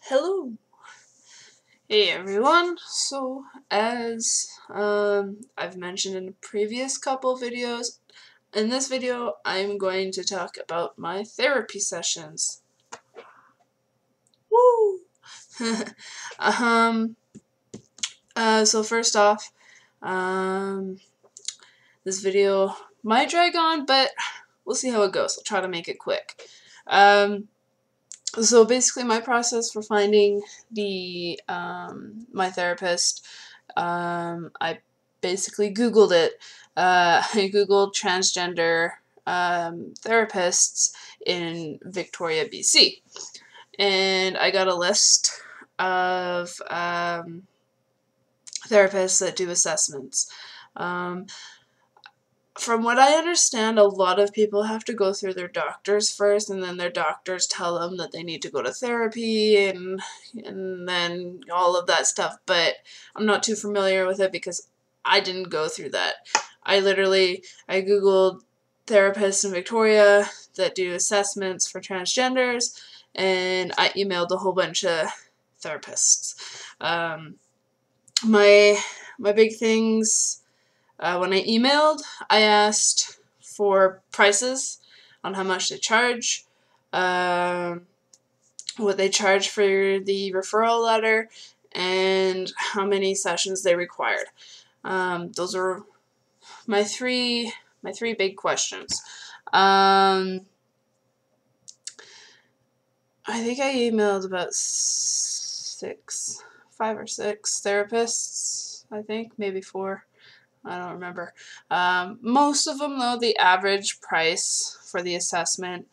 Hello! Hey everyone! So, as I've mentioned in the previous couple videos, in this video I'm going to talk about my therapy sessions. Woo! um, so first off, this video might drag on, but we'll see how it goes. I'll try to make it quick. So basically my process for finding my therapist, I basically Googled it. I Googled transgender therapists in Victoria, BC. And I got a list of therapists that do assessments. From what I understand, a lot of people have to go through their doctors first, and then their doctors tell them that they need to go to therapy and then all of that stuff. But I'm not too familiar with it because I didn't go through that. I Googled therapists in Victoria that do assessments for transgenders, and I emailed a whole bunch of therapists. My big things. When I emailed, I asked for prices on how much they charge, what they charge for the referral letter, and how many sessions they required. Those are my three big questions. I think I emailed about 5 or 6 therapists, I think, maybe 4. I don't remember. Most of them, though, the average price for the assessment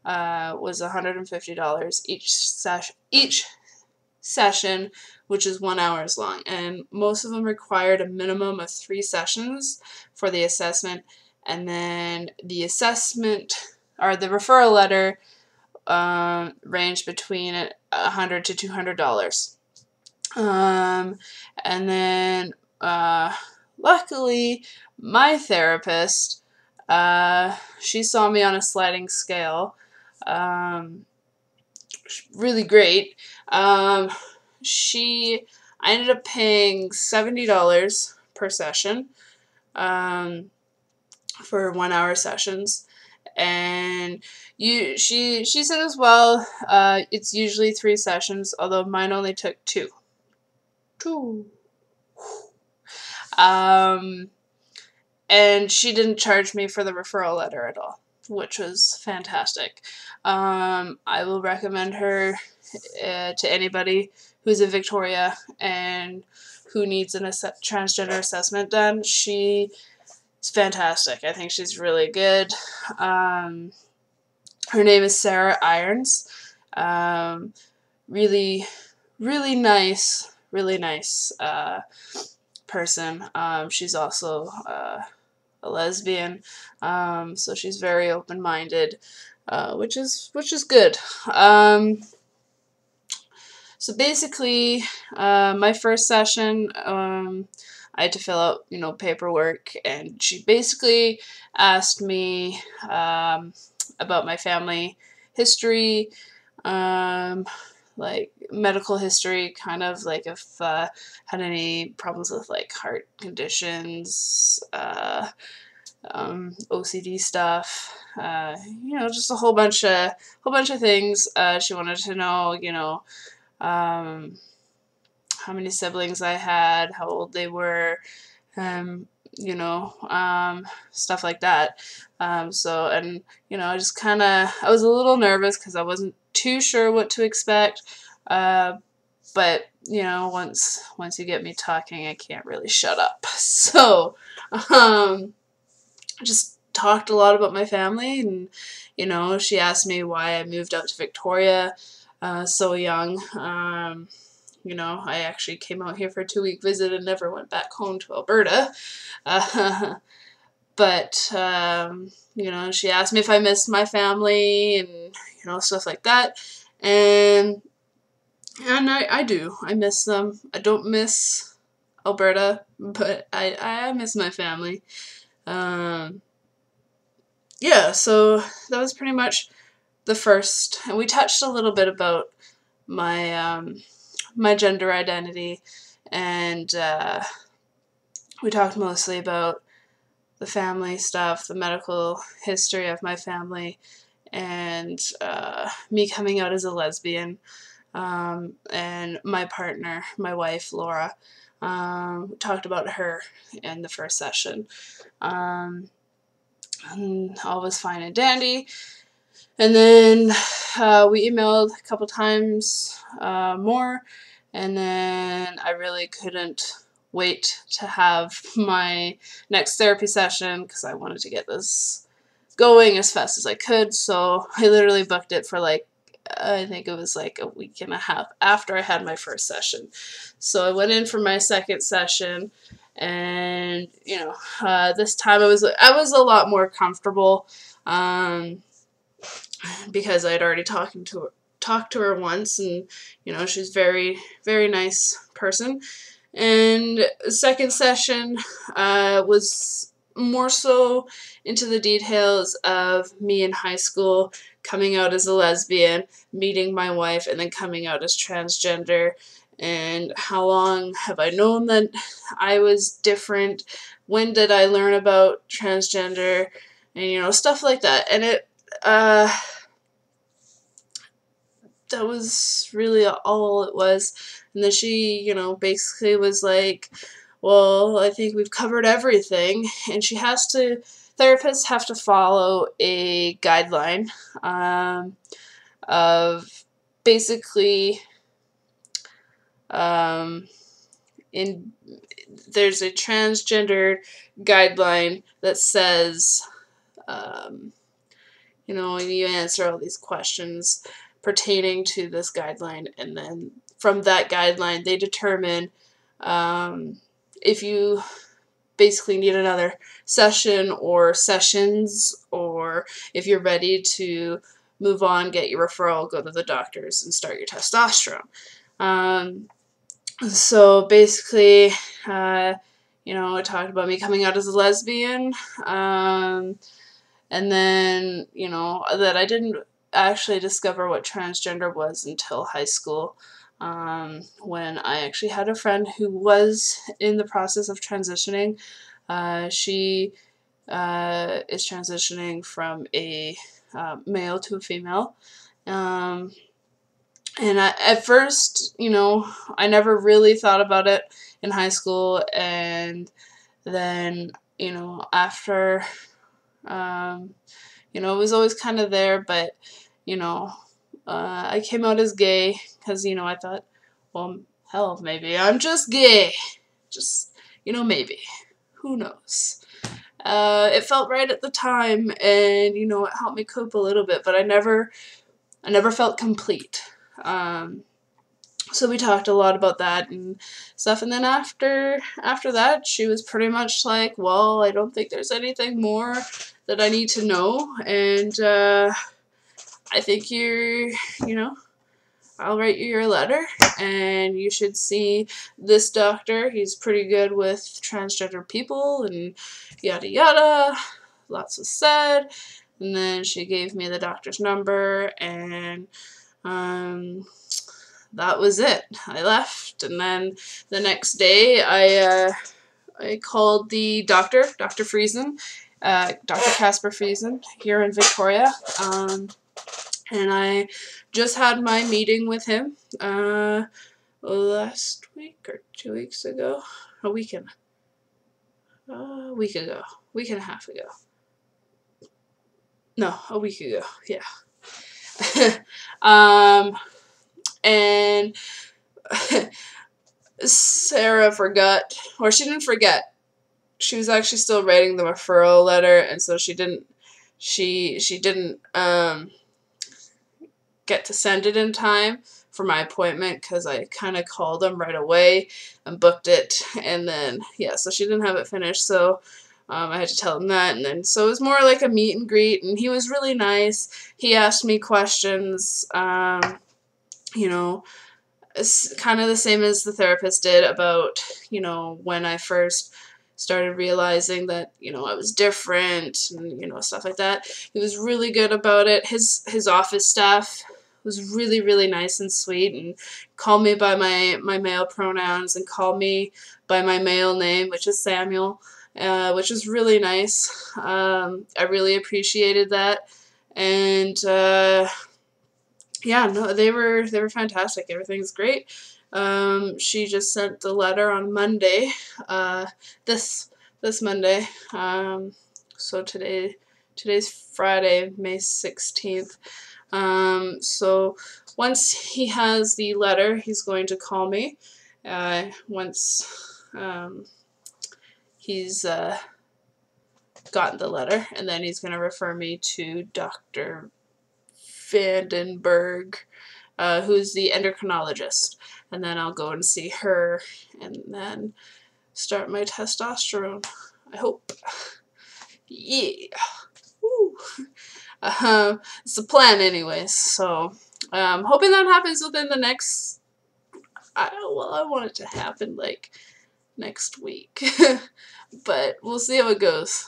was $150 each session, which is 1 hour long. And most of them required a minimum of 3 sessions for the assessment. And then the assessment, or the referral letter, ranged between $100 to $200. And then luckily, my therapist, she saw me on a sliding scale. Really great. I ended up paying $70 per session for 1 hour sessions. And she said as well, it's usually 3 sessions, although mine only took 2. And she didn't charge me for the referral letter at all, which was fantastic. I will recommend her to anybody who's in Victoria and who needs a transgender assessment done. She's fantastic. I think she's really good. Her name is Sarah Irons. Really nice person. She's also a lesbian, so she's very open-minded, which is good. So basically, my first session, I had to fill out, paperwork, and she basically asked me about my family history, like medical history, kind of like if had any problems with like heart conditions, OCD stuff, just a whole bunch of things. She wanted to know, how many siblings I had, how old they were, stuff like that. I just kind of, I was a little nervous because I wasn't too sure what to expect. But, once you get me talking, I can't really shut up. So, just talked a lot about my family, and, she asked me why I moved out to Victoria so young. I actually came out here for a 2-week visit and never went back home to Alberta. But, she asked me if I missed my family and, stuff like that. And I do. I miss them. I don't miss Alberta, but I miss my family. Yeah, so that was pretty much the first. And we touched a little bit about my gender identity, and we talked mostly about the family stuff, the medical history of my family, and me coming out as a lesbian, and my partner, my wife, Laura. Talked about her in the first session. And all was fine and dandy. And then we emailed a couple times more, and then I really couldn't wait to have my next therapy session because I wanted to get this going as fast as I could. So I literally booked it for like, I think it was like a week and a half after I had my first session. So I went in for my second session, and this time I was a lot more comfortable, because I'd already talked to her once, and she's very, very nice person. And the second session was more so into the details of me in high school, coming out as a lesbian, meeting my wife, and then coming out as transgender, and how long have I known that I was different, when did I learn about transgender, and stuff like that. And it that was really all it was. And then she, basically was like, well, I think we've covered everything. And therapists have to follow a guideline of basically, there's a transgender guideline that says, you answer all these questions pertaining to this guideline, and then from that guideline they determine if you basically need another session or sessions, or if you're ready to move on, get your referral, go to the doctors, and start your testosterone. So basically, I talked about me coming out as a lesbian, and then, that I didn't actually discover what transgender was until high school, when I actually had a friend who was in the process of transitioning. She is transitioning from a male to a female. And at first, I never really thought about it in high school, and then, after, it was always kind of there, but, I came out as gay because, I thought, well, hell, maybe I'm just gay. Just, maybe. Who knows? It felt right at the time, and, it helped me cope a little bit, but I never felt complete. So we talked a lot about that and stuff, and then after that, she was pretty much like, well, I don't think there's anything more that I need to know, and I think I'll write you your letter, and you should see this doctor. He's pretty good with transgender people, and yada yada. Lots was said, and then she gave me the doctor's number, and that was it. I left, and then the next day I called the doctor, Dr. Friesen, Dr. Casper Friesen, here in Victoria, and I just had my meeting with him last week or 2 weeks ago, a week and a half ago. No, a week ago, yeah. And Sarah forgot, or she didn't forget. She was actually still writing the referral letter, and so she didn't get to send it in time for my appointment, because I kind of called them right away and booked it, and then, yeah, so she didn't have it finished, so I had to tell him that, and then, so it was more like a meet and greet, and he was really nice. He asked me questions, it's kind of the same as the therapist did about, when I first started realizing that, I was different, and, stuff like that. He was really good about it. His office staff was really, really nice and sweet, and called me by my male pronouns and called me by my male name, which is Samuel, which is really nice. I really appreciated that, and yeah, no, they were fantastic. Everything's great. She just sent the letter on Monday, this Monday. So today's Friday, May 16th. So once he has the letter, he's going to call me. Once he's gotten the letter, and then he's going to refer me to Dr. Vandenberg, who's the endocrinologist, and then I'll go and see her, and then start my testosterone. I hope. Yeah. Woo. It's the plan, anyways. So, hoping that happens within the next. I want it to happen like next week, but we'll see how it goes.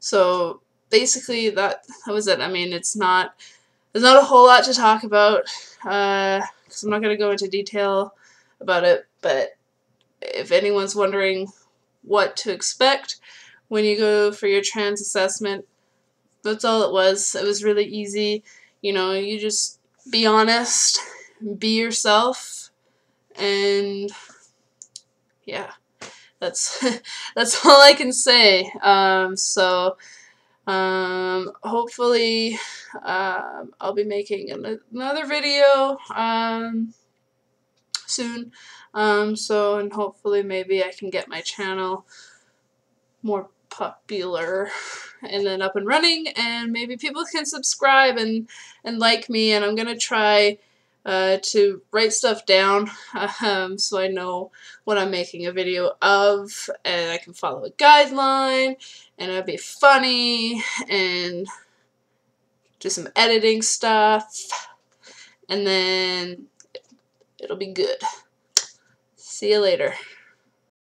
So basically, that was it. I mean, there's not a whole lot to talk about, because I'm not going to go into detail about it, but if anyone's wondering what to expect when you go for your trans assessment, that's all it was. It was really easy. You know, you just be honest, be yourself, and yeah, that's that's all I can say. Hopefully, I'll be making another video soon. And hopefully maybe I can get my channel more popular and then up and running, and maybe people can subscribe and like me, and I'm gonna try to write stuff down so I know what I'm making a video of, and I can follow a guideline, and it'll be funny, and do some editing stuff, and then it'll be good. See you later.